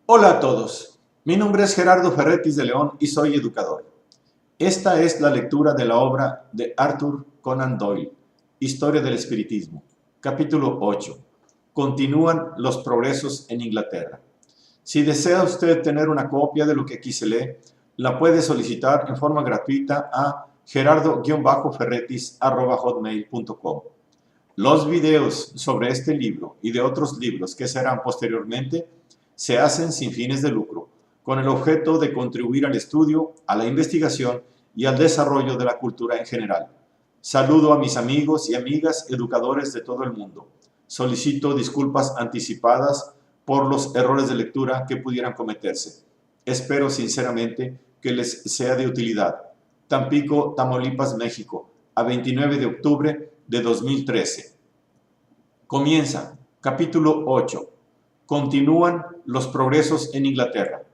Hola a todos, mi nombre es Gerardo Ferretis de León y soy educador. Esta es la lectura de la obra de Arthur Conan Doyle, Historia del Espiritismo, capítulo 8. Continúan los progresos en Inglaterra. Si desea usted tener una copia de lo que aquí se lee, la puede solicitar en forma gratuita a gerardo-ferretis@hotmail.com. Los videos sobre este libro y de otros libros que serán posteriormente se hacen sin fines de lucro, con el objeto de contribuir al estudio, a la investigación y al desarrollo de la cultura en general. Saludo a mis amigos y amigas educadores de todo el mundo. Solicito disculpas anticipadas por los errores de lectura que pudieran cometerse. Espero sinceramente que les sea de utilidad. Tampico, Tamaulipas, México, a 29 de octubre de 2013. Comienza, capítulo 8. Continúan los progresos en Inglaterra.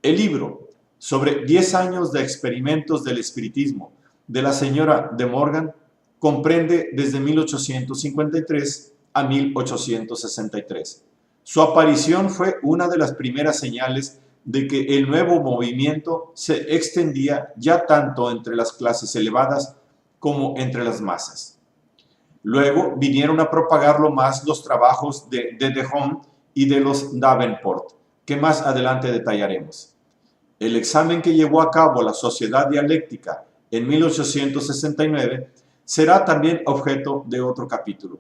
El libro sobre 10 años de experimentos del espiritismo de la señora de Morgan comprende desde 1853 a 1863. Su aparición fue una de las primeras señales de que el nuevo movimiento se extendía ya tanto entre las clases elevadas como entre las masas. Luego vinieron a propagarlo más los trabajos de Home y de los Davenport, que más adelante detallaremos. El examen que llevó a cabo la Sociedad Dialéctica en 1869 será también objeto de otro capítulo.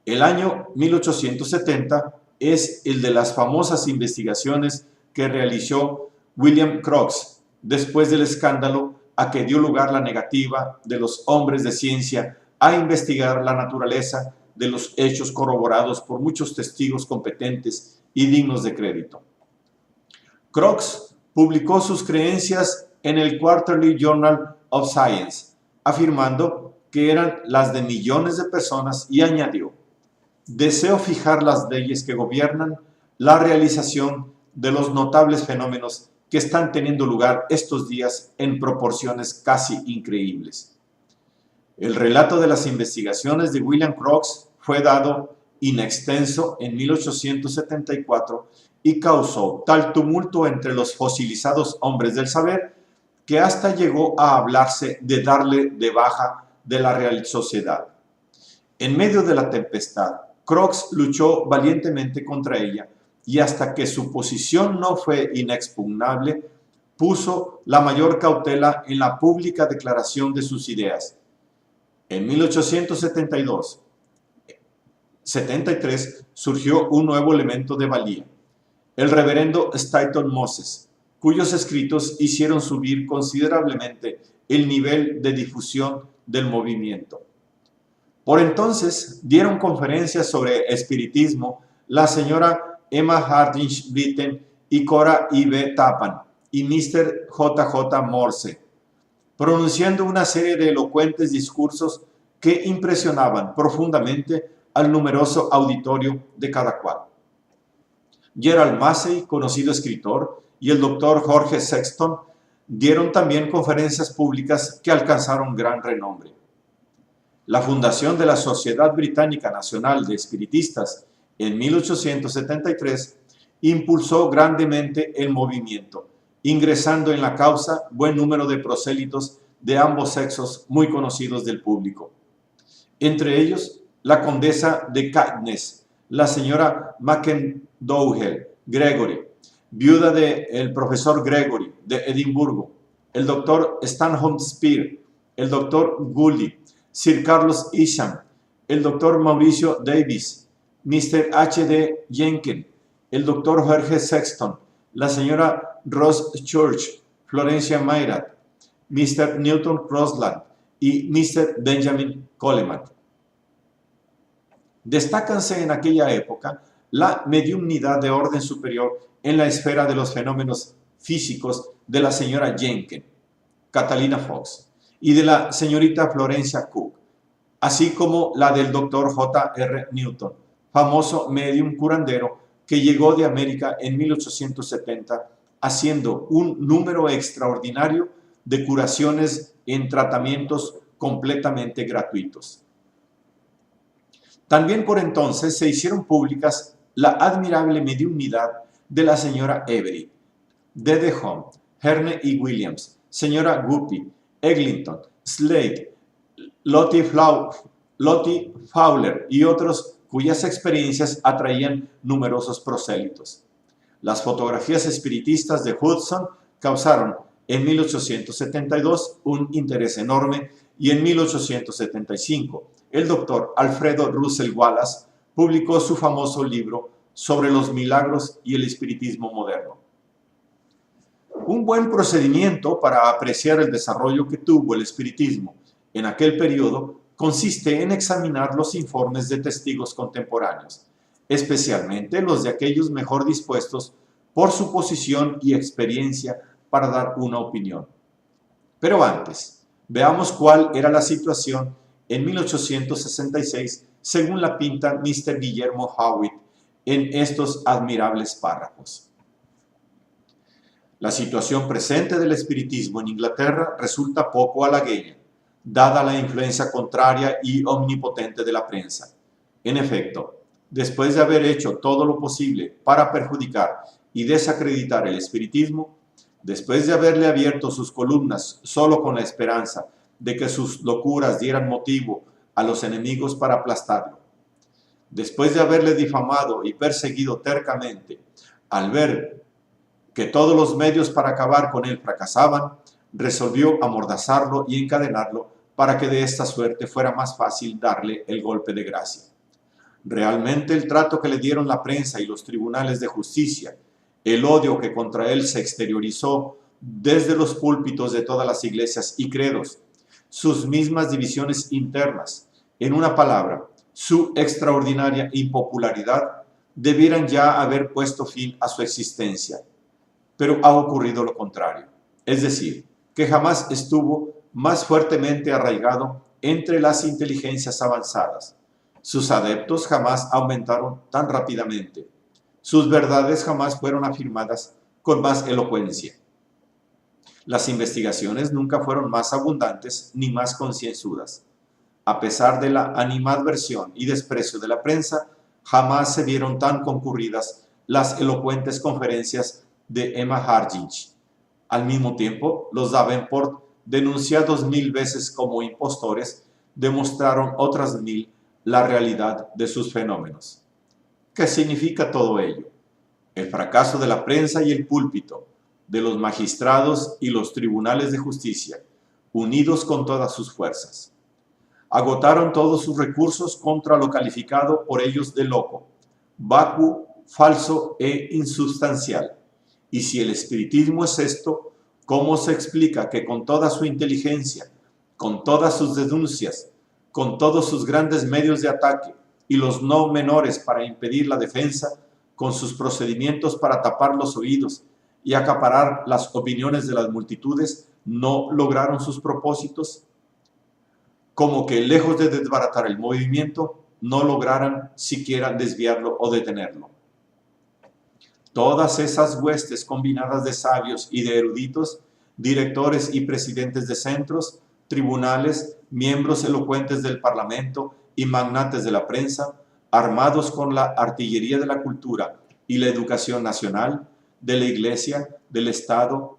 El año 1870 es el de las famosas investigaciones que realizó William Crookes después del escándalo a que dio lugar la negativa de los hombres de ciencia a investigar la naturaleza de los hechos corroborados por muchos testigos competentes y dignos de crédito. Crookes publicó sus creencias en el Quarterly Journal of Science, afirmando que eran las de millones de personas y añadió: deseo fijar las leyes que gobiernan la realización de los notables fenómenos que están teniendo lugar estos días en proporciones casi increíbles. El relato de las investigaciones de William Crookes fue dado in extenso en 1874 y causó tal tumulto entre los fosilizados hombres del saber que hasta llegó a hablarse de darle de baja de la Real Sociedad. En medio de la tempestad, Crookes luchó valientemente contra ella y hasta que su posición no fue inexpugnable, puso la mayor cautela en la pública declaración de sus ideas. En 1873 surgió un nuevo elemento de valía, el reverendo Stanton Moses, cuyos escritos hicieron subir considerablemente el nivel de difusión del movimiento. Por entonces dieron conferencias sobre espiritismo la señora Emma Hardinge Britten y Cora I.B. Tappan y Mr. J.J. Morse, pronunciando una serie de elocuentes discursos que impresionaban profundamente al numeroso auditorio de cada cual. Gerald Massey, conocido escritor, y el doctor George Sexton dieron también conferencias públicas que alcanzaron gran renombre. La fundación de la Sociedad Británica Nacional de Espiritistas en 1873 impulsó grandemente el movimiento, ingresando en la causa buen número de prosélitos de ambos sexos muy conocidos del público. Entre ellos, la condesa de Caithness, la señora McDowell Gregory, viuda del profesor Gregory de Edimburgo, el doctor Stanhope Spear, el doctor Gould, Sir Carlos Isham, el doctor Mauricio Davis, Mr. H.D. Jenkins, el doctor George Sexton, la señora Ross Church, Florencia Mayrat, Mr. Newton Crosland y Mr. Benjamin Coleman. Destácanse en aquella época la mediumnidad de orden superior en la esfera de los fenómenos físicos de la señora Jenkins, Catalina Fox, y de la señorita Florencia Cook, así como la del doctor J.R. Newton, famoso medium curandero que llegó de América en 1870, haciendo un número extraordinario de curaciones en tratamientos completamente gratuitos. También por entonces se hicieron públicas la admirable mediumnidad de la señora Everett, D.D. Home, Herne y Williams, señora Guppy, Eglinton, Slade, Lottie Fowler y otros cuyas experiencias atraían numerosos prosélitos. Las fotografías espiritistas de Hudson causaron en 1872 un interés enorme y en 1875 el doctor Alfredo Russel Wallace publicó su famoso libro sobre los milagros y el espiritismo moderno. Un buen procedimiento para apreciar el desarrollo que tuvo el espiritismo en aquel periodo consiste en examinar los informes de testigos contemporáneos, especialmente los de aquellos mejor dispuestos por su posición y experiencia para dar una opinión. Pero antes, veamos cuál era la situación en 1866 según la pinta Mr. Guillermo Howitt en estos admirables párrafos. La situación presente del espiritismo en Inglaterra resulta poco halagüeña, dada la influencia contraria y omnipotente de la prensa. En efecto, después de haber hecho todo lo posible para perjudicar y desacreditar el espiritismo, después de haberle abierto sus columnas solo con la esperanza de que sus locuras dieran motivo a los enemigos para aplastarlo, después de haberle difamado y perseguido tercamente, al ver que todos los medios para acabar con él fracasaban, resolvió amordazarlo y encadenarlo para que de esta suerte fuera más fácil darle el golpe de gracia. Realmente el trato que le dieron la prensa y los tribunales de justicia, el odio que contra él se exteriorizó desde los púlpitos de todas las iglesias y credos, sus mismas divisiones internas, en una palabra, su extraordinaria impopularidad, debieran ya haber puesto fin a su existencia. Pero ha ocurrido lo contrario, es decir, que jamás estuvo más fuertemente arraigado entre las inteligencias avanzadas. Sus adeptos jamás aumentaron tan rápidamente. Sus verdades jamás fueron afirmadas con más elocuencia. Las investigaciones nunca fueron más abundantes ni más concienzudas. A pesar de la animadversión y desprecio de la prensa, jamás se vieron tan concurridas las elocuentes conferencias de Emma Hardinge. Al mismo tiempo, los Davenport, denunciados 1000 veces como impostores, demostraron otras 1000 la realidad de sus fenómenos. ¿Qué significa todo ello? El fracaso de la prensa y el púlpito, de los magistrados y los tribunales de justicia, unidos con todas sus fuerzas. Agotaron todos sus recursos contra lo calificado por ellos de loco, vacuo, falso e insubstancial. Y si el espiritismo es esto, ¿cómo se explica que con toda su inteligencia, con todas sus denuncias, con todos sus grandes medios de ataque y los no menores para impedir la defensa, con sus procedimientos para tapar los oídos y acaparar las opiniones de las multitudes, no lograron sus propósitos? Como que lejos de desbaratar el movimiento, no lograran siquiera desviarlo o detenerlo. Todas esas huestes combinadas de sabios y de eruditos, directores y presidentes de centros, tribunales, miembros elocuentes del Parlamento y magnates de la prensa, armados con la artillería de la cultura y la educación nacional, de la Iglesia, del Estado,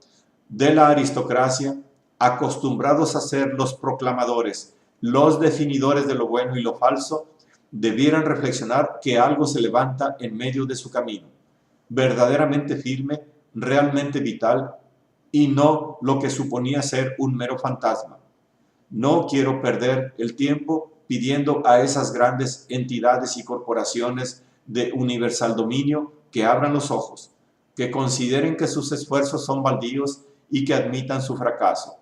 de la aristocracia, acostumbrados a ser los proclamadores, los definidores de lo bueno y lo falso, debieran reflexionar que algo se levanta en medio de su camino, verdaderamente firme, realmente vital, y no lo que suponía ser un mero fantasma. No quiero perder el tiempo pidiendo a esas grandes entidades y corporaciones de universal dominio que abran los ojos, que consideren que sus esfuerzos son baldíos y que admitan su fracaso.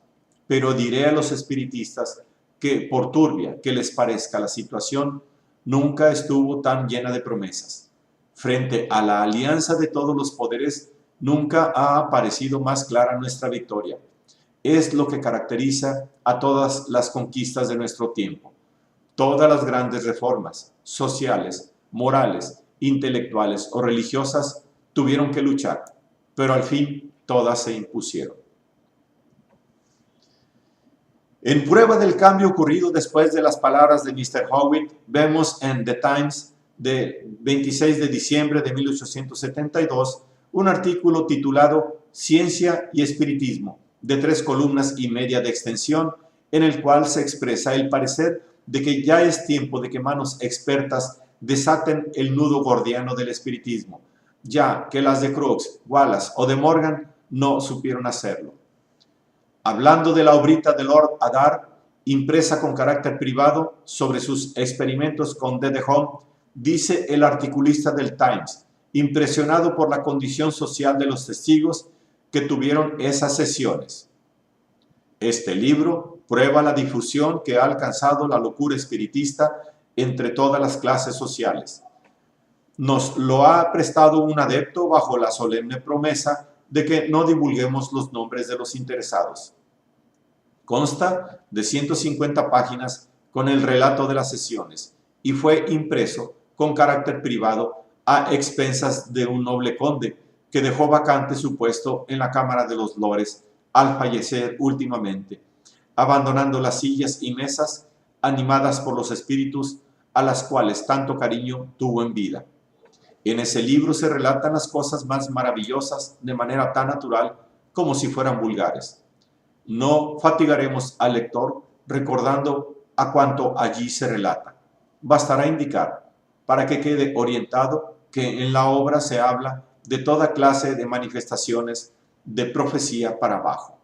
Pero diré a los espiritistas que, por turbia que les parezca la situación, nunca estuvo tan llena de promesas. Frente a la alianza de todos los poderes, nunca ha aparecido más clara nuestra victoria. Es lo que caracteriza a todas las conquistas de nuestro tiempo. Todas las grandes reformas sociales, morales, intelectuales o religiosas tuvieron que luchar, pero al fin todas se impusieron. En prueba del cambio ocurrido después de las palabras de Mr. Howitt, vemos en The Times de 26 de diciembre de 1872 un artículo titulado Ciencia y Espiritismo, de 3 columnas y media de extensión, en el cual se expresa el parecer de que ya es tiempo de que manos expertas desaten el nudo gordiano del espiritismo, ya que las de Crookes, Wallace o de Morgan no supieron hacerlo. Hablando de la obrita de Lord Adar, impresa con carácter privado sobre sus experimentos con D. de Home, dice el articulista del Times, impresionado por la condición social de los testigos que tuvieron esas sesiones. Este libro prueba la difusión que ha alcanzado la locura espiritista entre todas las clases sociales. Nos lo ha prestado un adepto bajo la solemne promesa de que no divulguemos los nombres de los interesados. Consta de 150 páginas con el relato de las sesiones y fue impreso con carácter privado a expensas de un noble conde que dejó vacante su puesto en la Cámara de los Lores al fallecer últimamente, abandonando las sillas y mesas animadas por los espíritus a las cuales tanto cariño tuvo en vida. En ese libro se relatan las cosas más maravillosas de manera tan natural como si fueran vulgares. No fatigaremos al lector recordando a cuanto allí se relata. Bastará indicar, para que quede orientado, que en la obra se habla de toda clase de manifestaciones de profecía para abajo.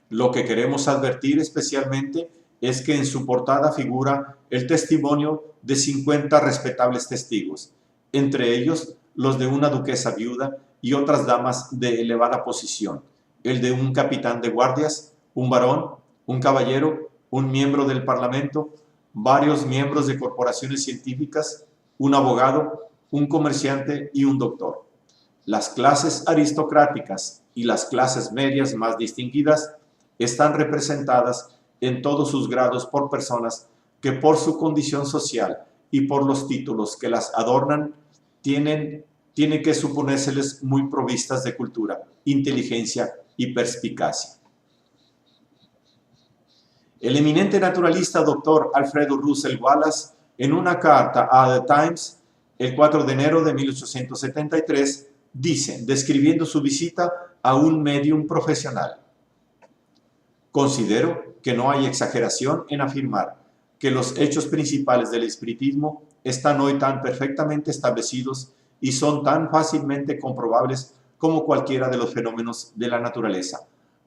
Lo que queremos advertir especialmente es que en su portada figura el testimonio de 50 respetables testigos, entre ellos los de una duquesa viuda y otras damas de elevada posición, el de un capitán de guardias, un varón, un caballero, un miembro del Parlamento, varios miembros de corporaciones científicas, un abogado, un comerciante y un doctor. Las clases aristocráticas y las clases medias más distinguidas están representadas en todos sus grados por personas que por su condición social y por los títulos que las adornan tiene que suponérseles muy provistas de cultura, inteligencia y perspicacia. El eminente naturalista Dr. Alfredo Russel Wallace, en una carta a The Times, el 4 de enero de 1873, dice, describiendo su visita a un medium profesional: considero que no hay exageración en afirmar que los hechos principales del espiritismo están hoy tan perfectamente establecidos y son tan fácilmente comprobables como cualquiera de los fenómenos de la naturaleza,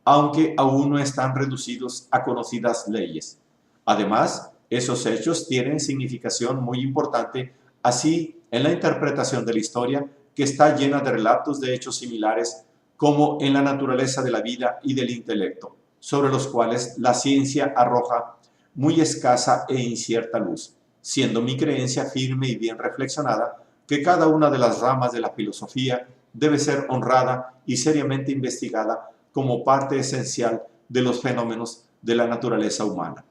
aunque aún no están reducidos a conocidas leyes. Además, esos hechos tienen significación muy importante, así en la interpretación de la historia, que está llena de relatos de hechos similares, como en la naturaleza de la vida y del intelecto, sobre los cuales la ciencia arroja muy escasa e incierta luz, siendo mi creencia firme y bien reflexionada que cada una de las ramas de la filosofía debe ser honrada y seriamente investigada como parte esencial de los fenómenos de la naturaleza humana.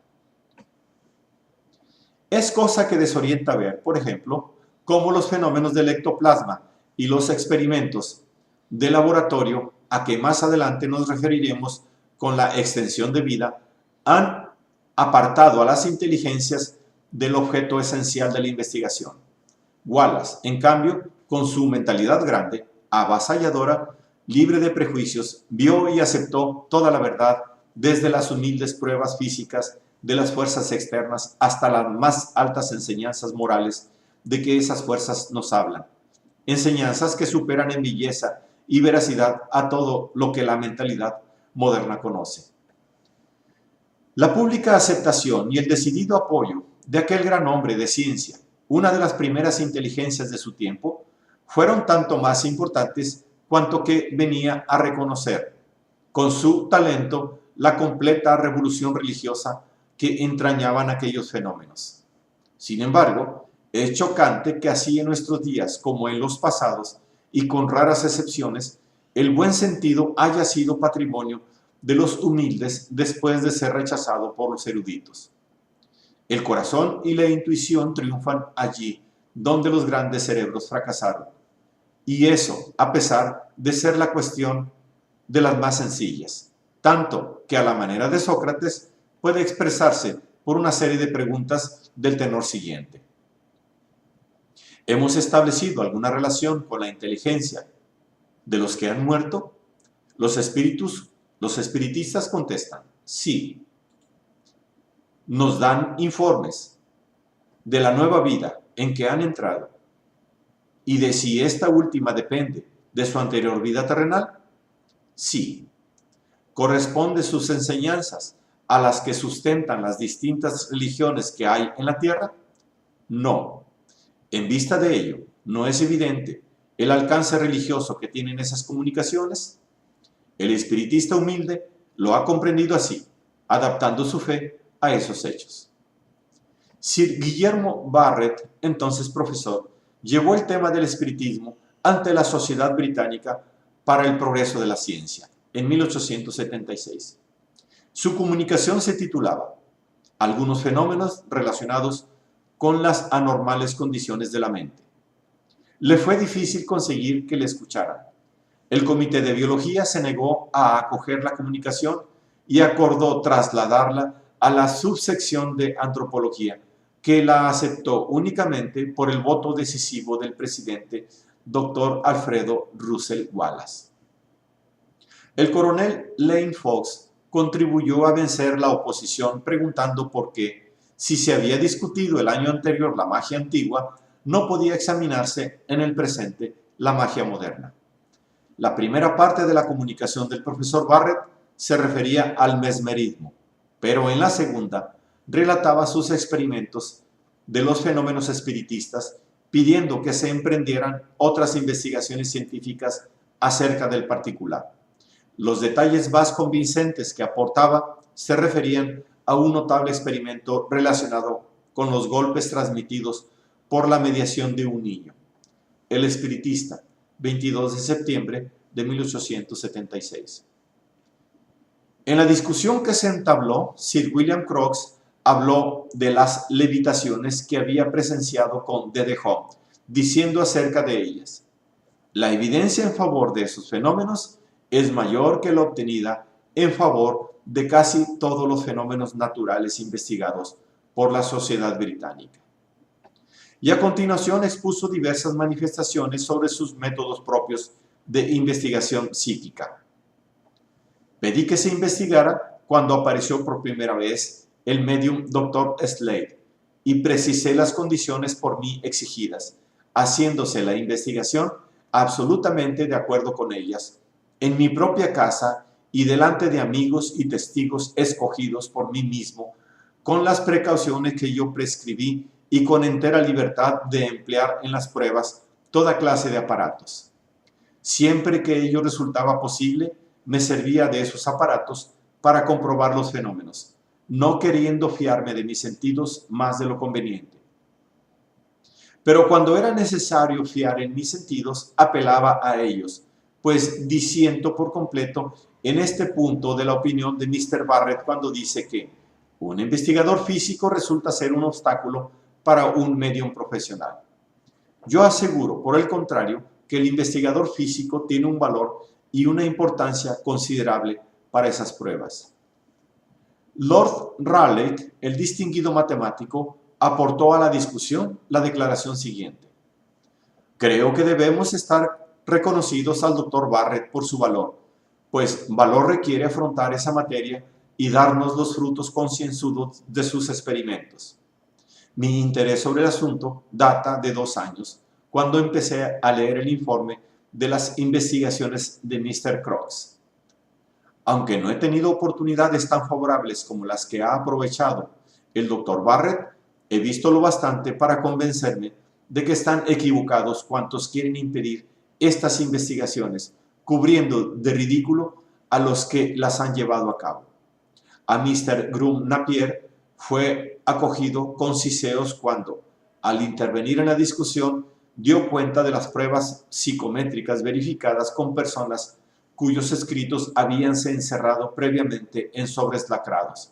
Es cosa que desorienta ver, por ejemplo, cómo los fenómenos del ectoplasma y los experimentos de laboratorio, a que más adelante nos referiremos con la extensión de vida, han apartado a las inteligencias del objeto esencial de la investigación. Wallace, en cambio, con su mentalidad grande, avasalladora, libre de prejuicios, vio y aceptó toda la verdad, desde las humildes pruebas físicas de las fuerzas externas hasta las más altas enseñanzas morales de que esas fuerzas nos hablan. Enseñanzas que superan en belleza y veracidad a todo lo que la mentalidad moderna conoce. La pública aceptación y el decidido apoyo de aquel gran hombre de ciencia, una de las primeras inteligencias de su tiempo, fueron tanto más importantes cuanto que venía a reconocer con su talento la completa revolución religiosa que entrañaban aquellos fenómenos. Sin embargo, es chocante que así en nuestros días como en los pasados, y con raras excepciones, el buen sentido haya sido patrimonio de los humildes después de ser rechazado por los eruditos. El corazón y la intuición triunfan allí donde los grandes cerebros fracasaron. Y eso a pesar de ser la cuestión de las más sencillas, tanto que a la manera de Sócrates puede expresarse por una serie de preguntas del tenor siguiente. ¿Hemos establecido alguna relación con la inteligencia ¿De los que han muerto? Los espiritistas contestan, sí. Nos dan informes de la nueva vida en que han entrado y de si esta última depende de su anterior vida terrenal. Sí. ¿Corresponde sus enseñanzas a las que sustentan las distintas religiones que hay en la tierra? No. En vista de ello, ¿no es evidente el alcance religioso que tienen esas comunicaciones? El espiritista humilde lo ha comprendido así, adaptando su fe a esos hechos. Sir Guillermo Barrett, entonces profesor, llevó el tema del espiritismo ante la Sociedad Británica para el Progreso de la Ciencia, en 1876. Su comunicación se titulaba Algunos fenómenos relacionados con las anormales condiciones de la mente. Le fue difícil conseguir que le escucharan. El Comité de Biología se negó a acoger la comunicación y acordó trasladarla a la subsección de Antropología, que la aceptó únicamente por el voto decisivo del presidente Dr. Alfredo Russel Wallace. El coronel Lane Fox contribuyó a vencer la oposición preguntando por qué, si se había discutido el año anterior la magia antigua, no podía examinarse en el presente la magia moderna. La primera parte de la comunicación del profesor Barrett se refería al mesmerismo, pero en la segunda relataba sus experimentos de los fenómenos espiritistas, pidiendo que se emprendieran otras investigaciones científicas acerca del particular. Los detalles más convincentes que aportaba se referían a un notable experimento relacionado con los golpes transmitidos por la mediación de un niño. El espiritista, 22 de septiembre de 1876. En la discusión que se entabló, Sir William Crookes habló de las levitaciones que había presenciado con D.D. Home, diciendo acerca de ellas: la evidencia en favor de esos fenómenos es mayor que la obtenida en favor de casi todos los fenómenos naturales investigados por la Sociedad Británica. Y a continuación expuso diversas manifestaciones sobre sus métodos propios de investigación psíquica. Pedí que se investigara cuando apareció por primera vez el medium Dr. Slade y precisé las condiciones por mí exigidas, haciéndose la investigación absolutamente de acuerdo con ellas, en mi propia casa y delante de amigos y testigos escogidos por mí mismo, con las precauciones que yo prescribí y con entera libertad de emplear en las pruebas toda clase de aparatos. Siempre que ello resultaba posible, me servía de esos aparatos para comprobar los fenómenos, no queriendo fiarme de mis sentidos más de lo conveniente. Pero cuando era necesario fiar en mis sentidos, apelaba a ellos, pues disiento por completo en este punto de la opinión de Mr. Barrett cuando dice que un investigador físico resulta ser un obstáculo para un medium profesional. Yo aseguro, por el contrario, que el investigador físico tiene un valor y una importancia considerable para esas pruebas. Lord Rayleigh, el distinguido matemático, aportó a la discusión la declaración siguiente: creo que debemos estar reconocidos al Dr. Barrett por su valor, pues valor requiere afrontar esa materia y darnos los frutos concienzudos de sus experimentos. Mi interés sobre el asunto data de 2 años, cuando empecé a leer el informe de las investigaciones de Mr. Crookes. Aunque no he tenido oportunidades tan favorables como las que ha aprovechado el Dr. Barrett, he visto lo bastante para convencerme de que están equivocados cuantos quieren impedir estas investigaciones, cubriendo de ridículo a los que las han llevado a cabo. A Mr. Groom Napier fue acogido con siseos cuando, al intervenir en la discusión, dio cuenta de las pruebas psicométricas verificadas con personas cuyos escritos habíanse encerrado previamente en sobres lacrados.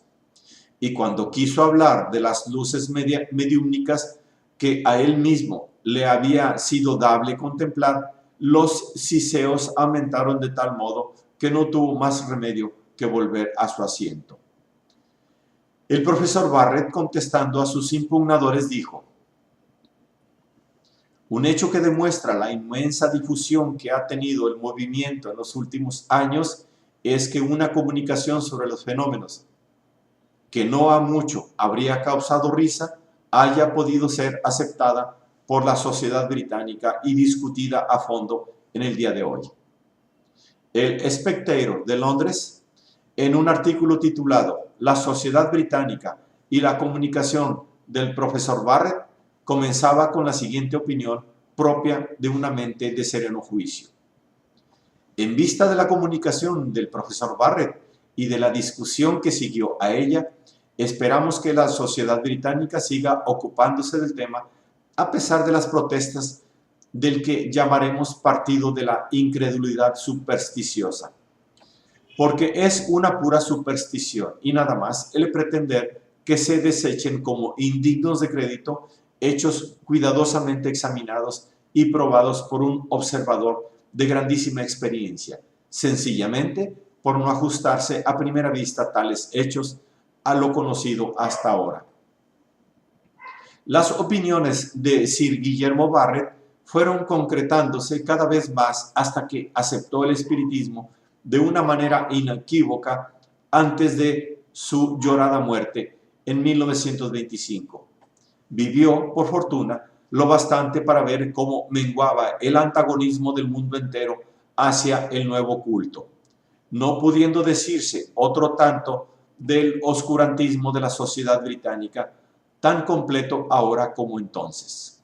Y cuando quiso hablar de las luces mediúmnicas que a él mismo le había sido dable contemplar, los siseos aumentaron de tal modo que no tuvo más remedio que volver a su asiento. El profesor Barrett, contestando a sus impugnadores, dijo: Un hecho que demuestra la inmensa difusión que ha tenido el movimiento en los últimos años es que una comunicación sobre los fenómenos que no a mucho habría causado risa haya podido ser aceptada por la sociedad británica y discutida a fondo en el día de hoy. El Spectator de Londres, en un artículo titulado La sociedad británica y la comunicación del profesor Barrett, comenzaba con la siguiente opinión propia de una mente de sereno juicio. En vista de la comunicación del profesor Barrett y de la discusión que siguió a ella, esperamos que la sociedad británica siga ocupándose del tema a pesar de las protestas del que llamaremos partido de la incredulidad supersticiosa. Porque es una pura superstición y nada más el pretender que se desechen como indignos de crédito hechos cuidadosamente examinados y probados por un observador de grandísima experiencia, sencillamente por no ajustarse a primera vista tales hechos a lo conocido hasta ahora. Las opiniones de Sir Guillermo Barrett fueron concretándose cada vez más hasta que aceptó el espiritismo de una manera inequívoca antes de su llorada muerte en 1925. Vivió, por fortuna, lo bastante para ver cómo menguaba el antagonismo del mundo entero hacia el nuevo culto, no pudiendo decirse otro tanto del oscurantismo de la sociedad británica, tan completo ahora como entonces.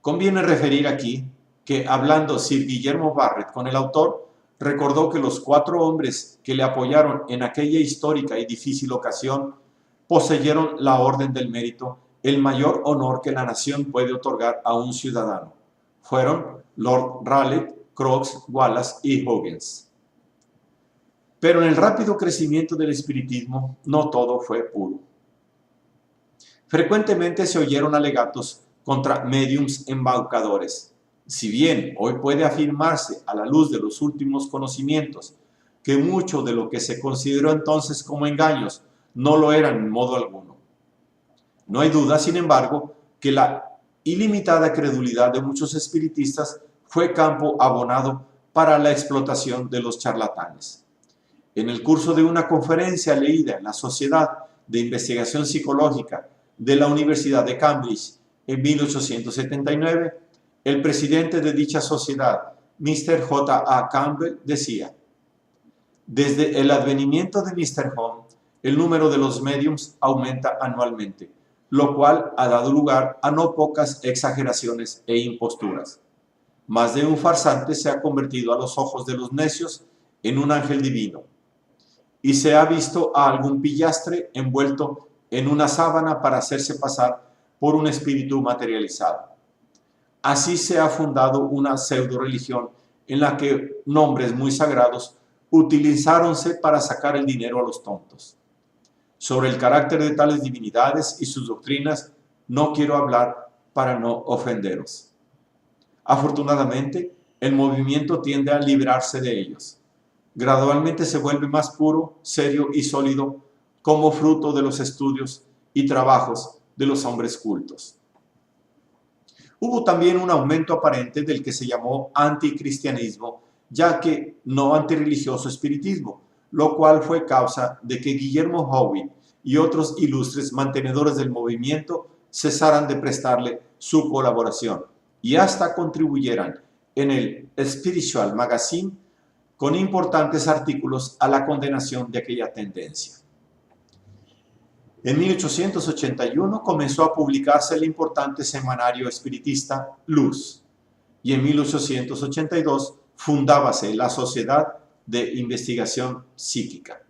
Conviene referir aquí que, hablando Sir Guillermo Barrett con el autor, recordó que los 4 hombres que le apoyaron en aquella histórica y difícil ocasión poseyeron la Orden del Mérito, el mayor honor que la nación puede otorgar a un ciudadano. Fueron Lord Raleigh, Crofts, Wallace y Huggins. Pero en el rápido crecimiento del espiritismo no todo fue puro. Frecuentemente se oyeron alegatos contra médiums embaucadores. Si bien hoy puede afirmarse a la luz de los últimos conocimientos que mucho de lo que se consideró entonces como engaños no lo eran en modo alguno. No hay duda, sin embargo, que la ilimitada credulidad de muchos espiritistas fue campo abonado para la explotación de los charlatanes. En el curso de una conferencia leída en la Sociedad de Investigación Psicológica de la Universidad de Cambridge en 1879, el presidente de dicha sociedad, Mr. J. A. Campbell, decía: desde el advenimiento de Mr. Home, el número de los médiums aumenta anualmente, lo cual ha dado lugar a no pocas exageraciones e imposturas. Más de un farsante se ha convertido a los ojos de los necios en un ángel divino, y se ha visto a algún pillastre envuelto en una sábana para hacerse pasar por un espíritu materializado. Así se ha fundado una pseudo-religión en la que nombres muy sagrados utilizáronse para sacar el dinero a los tontos. Sobre el carácter de tales divinidades y sus doctrinas no quiero hablar para no ofenderos. Afortunadamente, el movimiento tiende a librarse de ellos. Gradualmente se vuelve más puro, serio y sólido como fruto de los estudios y trabajos de los hombres cultos. Hubo también un aumento aparente del que se llamó anticristianismo, ya que no antirreligioso espiritismo, lo cual fue causa de que Guillermo Howitt y otros ilustres mantenedores del movimiento cesaran de prestarle su colaboración y hasta contribuyeran en el Spiritual Magazine con importantes artículos a la condenación de aquella tendencia. En 1881 comenzó a publicarse el importante semanario espiritista Luz, y en 1882 fundábase la Sociedad de Investigación Psíquica.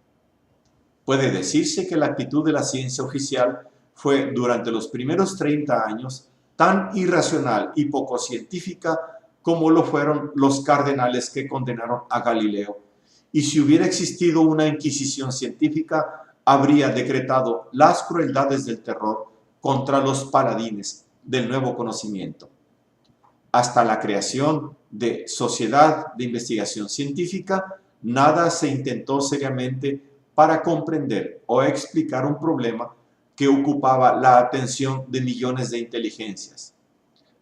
Puede decirse que la actitud de la ciencia oficial fue durante los primeros 30 años tan irracional y poco científica como lo fueron los cardenales que condenaron a Galileo, y si hubiera existido una inquisición científica, habría decretado las crueldades del terror contra los paladines del nuevo conocimiento. Hasta la creación de Sociedad de Investigación Científica, nada se intentó seriamente para comprender o explicar un problema que ocupaba la atención de millones de inteligencias.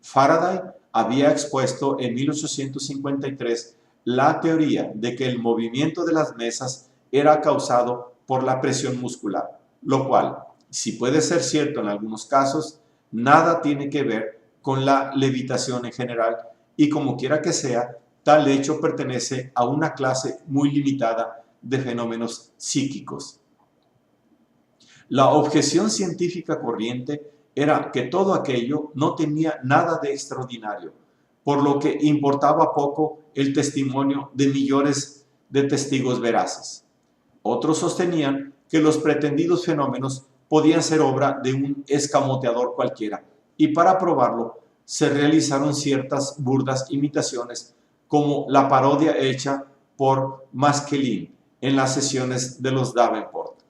Faraday había expuesto en 1853 la teoría de que el movimiento de las mesas era causado por la presión muscular, lo cual, si puede ser cierto en algunos casos, nada tiene que ver con la levitación en general y como quiera que sea, tal hecho pertenece a una clase muy limitada de fenómenos psíquicos. La objeción científica corriente era que todo aquello no tenía nada de extraordinario, por lo que importaba poco el testimonio de millones de testigos veraces. Otros sostenían que los pretendidos fenómenos podían ser obra de un escamoteador cualquiera, y para probarlo se realizaron ciertas burdas imitaciones, como la parodia hecha por Maskelyne en las sesiones de los Davenport.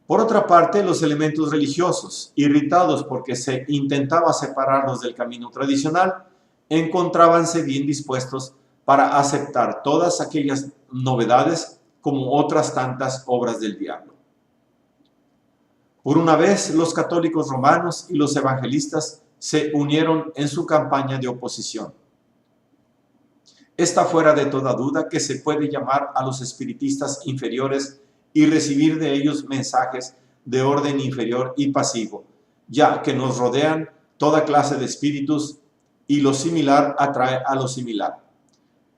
Por otra parte, los elementos religiosos, irritados porque se intentaba separarlos del camino tradicional, encontrábanse bien dispuestos para aceptar todas aquellas novedades como otras tantas obras del diablo. Por una vez, los católicos romanos y los evangelistas se unieron en su campaña de oposición. Está fuera de toda duda que se puede llamar a los espiritistas inferiores y recibir de ellos mensajes de orden inferior y pasivo, ya que nos rodean toda clase de espíritus y lo similar atrae a lo similar.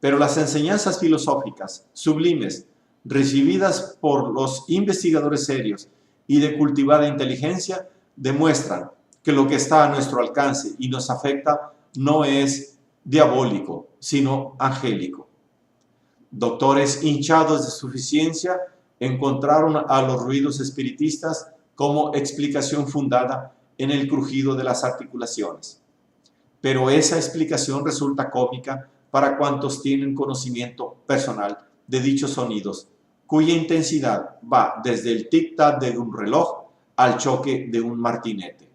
Pero las enseñanzas filosóficas sublimes recibidas por los investigadores serios y de cultivada inteligencia demuestran que lo que está a nuestro alcance y nos afecta no es diabólico, sino angélico. Doctores hinchados de suficiencia encontraron a los ruidos espiritistas como explicación fundada en el crujido de las articulaciones. Pero esa explicación resulta cómica para cuantos tienen conocimiento personal de dichos sonidos, cuya intensidad va desde el tic-tac de un reloj al choque de un martinete.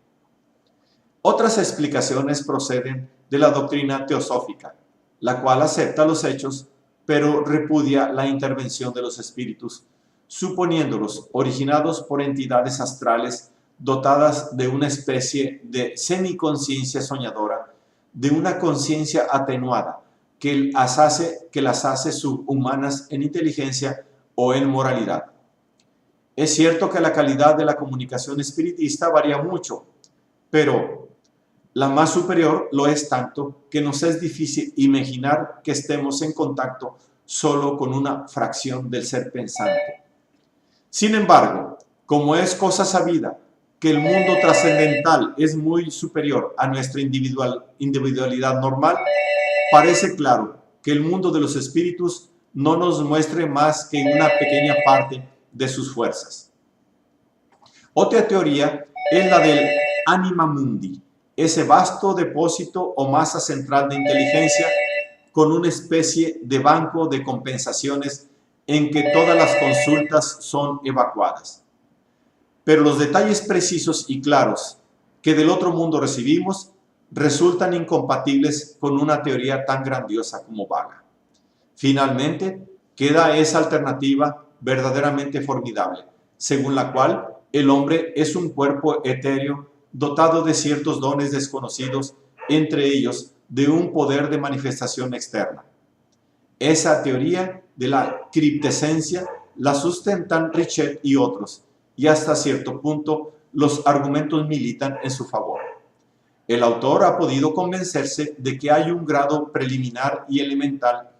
Otras explicaciones proceden de la doctrina teosófica, la cual acepta los hechos, pero repudia la intervención de los espíritus, suponiéndolos originados por entidades astrales dotadas de una especie de semiconsciencia soñadora, de una conciencia atenuada que las hace subhumanas en inteligencia o en moralidad. Es cierto que la calidad de la comunicación espiritista varía mucho, pero la más superior lo es tanto que nos es difícil imaginar que estemos en contacto solo con una fracción del ser pensante. Sin embargo, como es cosa sabida que el mundo trascendental es muy superior a nuestra individualidad normal, parece claro que el mundo de los espíritus no nos muestre más que una pequeña parte de sus fuerzas. Otra teoría es la del anima mundi, ese vasto depósito o masa central de inteligencia con una especie de banco de compensaciones en que todas las consultas son evacuadas. Pero los detalles precisos y claros que del otro mundo recibimos resultan incompatibles con una teoría tan grandiosa como vaga. Finalmente, queda esa alternativa verdaderamente formidable, según la cual el hombre es un cuerpo etéreo dotado de ciertos dones desconocidos, entre ellos de un poder de manifestación externa. Esa teoría de la criptescencia la sustentan Richet y otros, y hasta cierto punto los argumentos militan en su favor. El autor ha podido convencerse de que hay un grado preliminar y elemental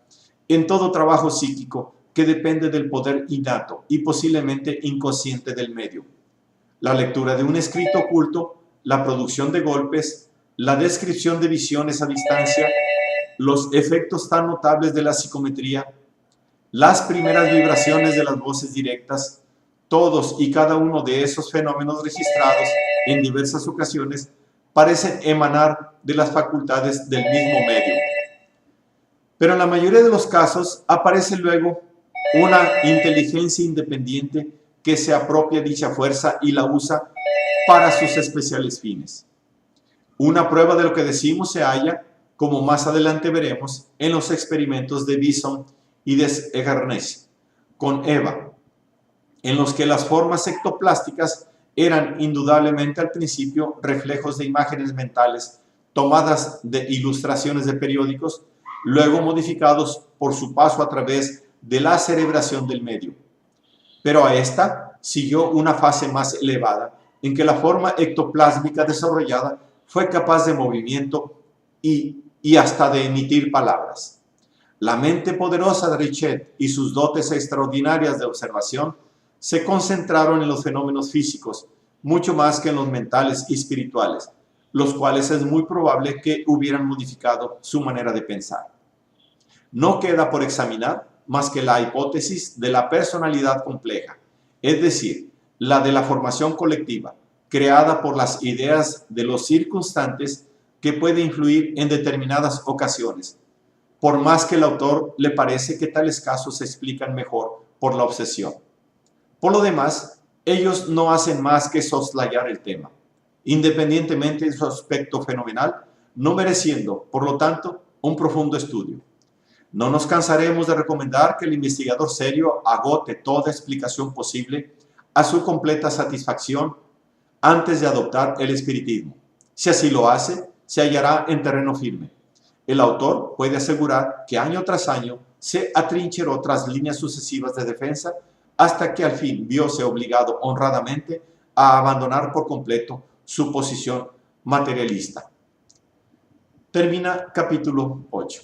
en todo trabajo psíquico que depende del poder innato y posiblemente inconsciente del medio. La lectura de un escrito oculto, la producción de golpes, la descripción de visiones a distancia, los efectos tan notables de la psicometría, las primeras vibraciones de las voces directas, todos y cada uno de esos fenómenos registrados en diversas ocasiones parecen emanar de las facultades del mismo medio. Pero en la mayoría de los casos aparece luego una inteligencia independiente que se apropia dicha fuerza y la usa para sus especiales fines. Una prueba de lo que decimos se halla, como más adelante veremos, en los experimentos de Bison y de Egarnes con Eva, en los que las formas ectoplásticas eran indudablemente al principio reflejos de imágenes mentales tomadas de ilustraciones de periódicos, luego modificados por su paso a través de la cerebración del medio. Pero a esta siguió una fase más elevada, en que la forma ectoplásmica desarrollada fue capaz de movimiento y hasta de emitir palabras. La mente poderosa de Richet y sus dotes extraordinarias de observación se concentraron en los fenómenos físicos, mucho más que en los mentales y espirituales, los cuales es muy probable que hubieran modificado su manera de pensar. No queda por examinar más que la hipótesis de la personalidad compleja, es decir, la de la formación colectiva, creada por las ideas de los circunstantes que puede influir en determinadas ocasiones, por más que el autor le parece que tales casos se explican mejor por la obsesión. Por lo demás, ellos no hacen más que soslayar el tema, independientemente de su aspecto fenomenal, no mereciendo, por lo tanto, un profundo estudio. No nos cansaremos de recomendar que el investigador serio agote toda explicación posible a su completa satisfacción antes de adoptar el espiritismo. Si así lo hace, se hallará en terreno firme. El autor puede asegurar que año tras año se atrincheró tras líneas sucesivas de defensa hasta que al fin viose obligado honradamente a abandonar por completo su posición materialista. Termina capítulo 8.